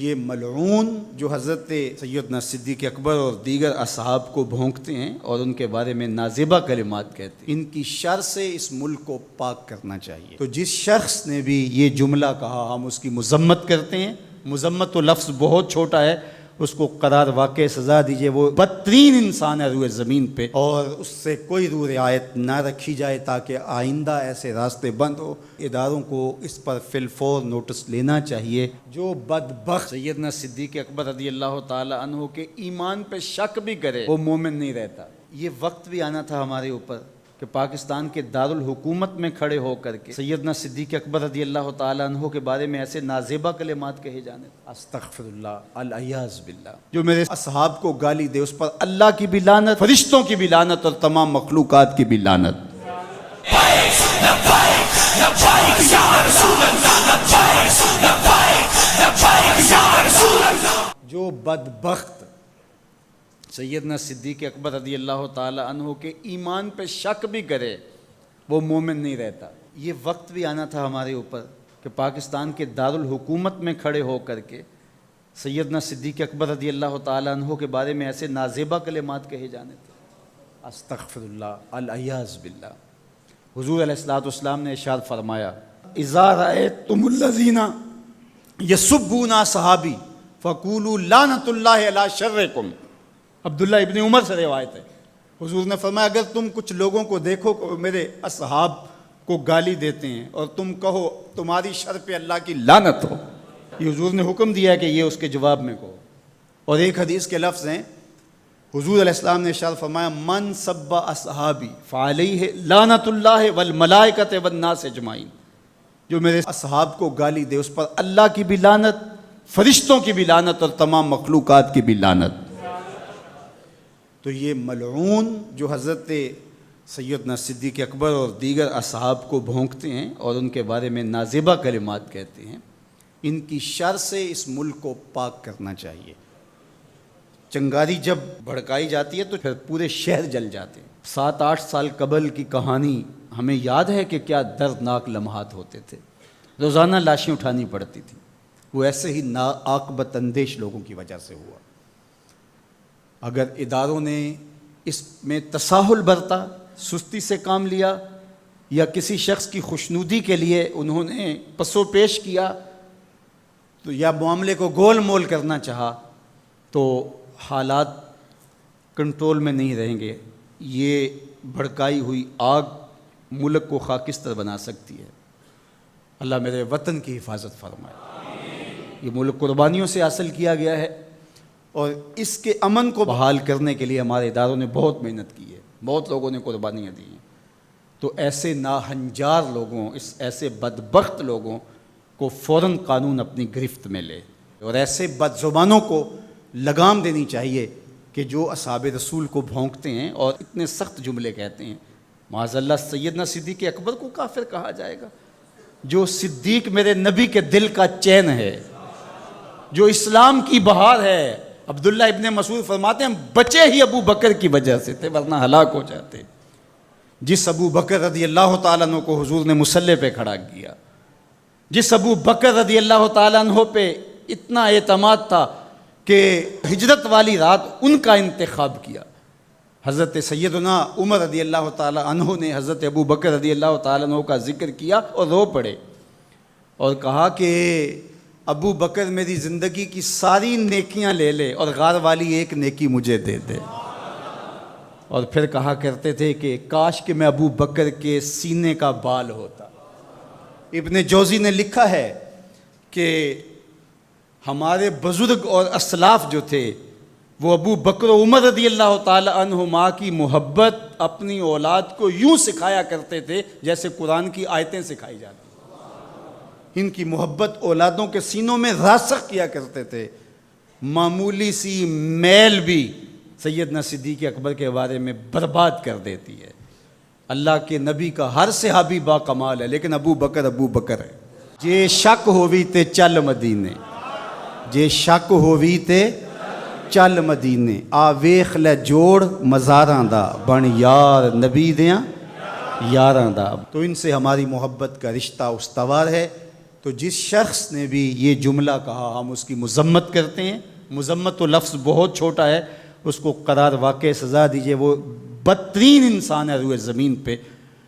یہ ملعون جو حضرت سیدنا صدیق اکبر اور دیگر اصحاب کو بھونکتے ہیں اور ان کے بارے میں نازیبہ کلمات کہتے ہیں، ان کی شر سے اس ملک کو پاک کرنا چاہیے۔ تو جس شخص نے بھی یہ جملہ کہا ہم اس کی مذمت کرتے ہیں، مذمت تو لفظ بہت چھوٹا ہے، اس کو قرار واقع سزا دیجئے، وہ بدترین انسان ہے روئے زمین پہ، اور اس سے کوئی رو رعایت نہ رکھی جائے تاکہ آئندہ ایسے راستے بند ہو۔ اداروں کو اس پر فی الفور نوٹس لینا چاہیے۔ جو بدبخت سیدنا صدیق اکبر رضی اللہ تعالی عنہ کے ایمان پہ شک بھی کرے وہ مومن نہیں رہتا۔ یہ وقت بھی آنا تھا ہمارے اوپر کہ پاکستان کے دارالحکومت میں کھڑے ہو کر کے سیدنا صدیق اکبر رضی اللہ تعالی عنہ کے بارے میں ایسے نازیبہ کلمات کہے جانے، استغفر اللہ، العیاذ باللہ۔ جو میرے اصحاب کو گالی دے اس پر اللہ کی بھی لعنت، فرشتوں کی بھی لعنت اور تمام مخلوقات کی بھی لعنت۔ جو بدبخت سیدنا صدیق اکبر رضی اللہ تعالی عنہ کے ایمان پہ شک بھی کرے وہ مومن نہیں رہتا۔ یہ وقت بھی آنا تھا ہمارے اوپر کہ پاکستان کے دارالحکومت میں کھڑے ہو کر کے سیدنا صدیق اکبر رضی اللہ تعالی عنہ کے بارے میں ایسے نازیبہ کلمات کہے جانے تھے، استغفر اللہ، العیاذ باللہ۔ حضور علیہ الصلوۃ والسلام نے ارشاد فرمایا، اذا رأیتم الذین یسبون صحابی فقولوا لعنۃ اللہ علی شرکم۔ عبداللہ ابن عمر سے روایت ہے، حضور نے فرمایا اگر تم کچھ لوگوں کو دیکھو کہ میرے اصحاب کو گالی دیتے ہیں اور تم کہو تمہاری شر پہ اللہ کی لعنت ہو، یہ حضور نے حکم دیا ہے کہ یہ اس کے جواب میں کہو۔ اور ایک حدیث کے لفظ ہیں، حضور علیہ السلام نے ارشاد فرمایا من سب اصحابی فعلیہ لعنت اللہ والملائکۃ والناس اجمعین۔ جو میرے اصحاب کو گالی دے اس پر اللہ کی بھی لعنت، فرشتوں کی بھی لعنت اور تمام مخلوقات کی بھی لعنت۔ تو یہ ملعون جو حضرت سیدنا صدیق اکبر اور دیگر اصحاب کو بھونکتے ہیں اور ان کے بارے میں نازیبہ کلمات کہتے ہیں، ان کی شر سے اس ملک کو پاک کرنا چاہیے۔ چنگاری جب بھڑکائی جاتی ہے تو پھر پورے شہر جل جاتے ہیں۔ 7-8 سال قبل کی کہانی ہمیں یاد ہے کہ کیا دردناک لمحات ہوتے تھے، روزانہ لاشیں اٹھانی پڑتی تھیں، وہ ایسے ہی ناعاقبت اندیش لوگوں کی وجہ سے ہوا۔ اگر اداروں نے اس میں تساہل برتا، سستی سے کام لیا، یا کسی شخص کی خوشنودی کے لیے انہوں نے پس و پیش کیا تو یا معاملے کو گول مول کرنا چاہا تو حالات کنٹرول میں نہیں رہیں گے۔ یہ بھڑکائی ہوئی آگ ملک کو خاکستر بنا سکتی ہے۔ اللہ میرے وطن کی حفاظت فرمائے۔ یہ ملک قربانیوں سے حاصل کیا گیا ہے اور اس کے امن کو بحال کرنے کے لیے ہمارے اداروں نے بہت محنت کی ہے، بہت لوگوں نے قربانیاں دی ہیں۔ تو ایسے ناہنجار لوگوں، ایسے بدبخت لوگوں کو فوراً قانون اپنی گرفت میں لے، اور ایسے بد زبانوں کو لگام دینی چاہیے کہ جو اصحاب رسول کو بھونکتے ہیں اور اتنے سخت جملے کہتے ہیں۔ معاذ اللہ سیدنا صدیق اکبر کو کافر کہا جائے گا؟ جو صدیق میرے نبی کے دل کا چین ہے، جو اسلام کی بہار ہے۔ عبداللہ ابن مسعود فرماتے ہیں ہم بچے ہی ابو بکر کی وجہ سے تھے ورنہ ہلاک ہو جاتے۔ جس ابو بکر رضی اللہ تعالیٰ عنہ کو حضور نے مصلی پہ کھڑا کیا، جس ابو بکر رضی اللہ تعالیٰ عنہ پہ اتنا اعتماد تھا کہ ہجرت والی رات ان کا انتخاب کیا، حضرت سیدنا عمر رضی اللہ تعالیٰ عنہ نے حضرت ابو بکر رضی اللہ تعالیٰ عنہ کا ذکر کیا اور رو پڑے اور کہا کہ ابو بکر میری زندگی کی ساری نیکیاں لے لے اور غار والی ایک نیکی مجھے دے دے۔ اور پھر کہا کرتے تھے کہ کاش کہ میں ابو بکر کے سینے کا بال ہوتا۔ ابن جوزی نے لکھا ہے کہ ہمارے بزرگ اور اسلاف جو تھے وہ ابو بکر و عمر رضی اللہ تعالی عنہما کی محبت اپنی اولاد کو یوں سکھایا کرتے تھے جیسے قرآن کی آیتیں سکھائی جاتی۔ ان کی محبت اولادوں کے سینوں میں راسخ کیا کرتے تھے۔ معمولی سی میل بھی سیدنا صدیق اکبر کے بارے میں برباد کر دیتی ہے۔ اللہ کے نبی کا ہر صحابی با کمال ہے لیکن ابو بکر ہے۔ جے شک ہووی تے چل مدینے، جے شک ہووی تے چل مدینے، آ ویخ لے جوڑ مزاراں دا بن یار نبی دیاں یاراں دا۔ تو ان سے ہماری محبت کا رشتہ استوار ہے۔ تو جس شخص نے بھی یہ جملہ کہا ہم اس کی مذمت کرتے ہیں. مذمت تو لفظ بہت چھوٹا ہے, اس کو قرار واقع سزا دیجئے. وہ بدترین انسان ہے روئے زمین پہ,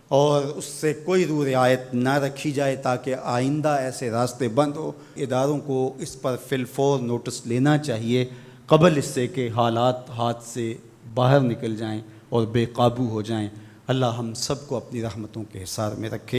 اور اس سے کوئی روح رعایت نہ رکھی جائے تاکہ آئندہ ایسے راستے بند ہو. اداروں کو اس پر فی الفور نوٹس لینا چاہیے قبل اس سے کہ حالات ہاتھ سے باہر نکل جائیں اور بے قابو ہو جائیں. اللہ ہم سب کو اپنی رحمتوں کے حصار میں رکھے.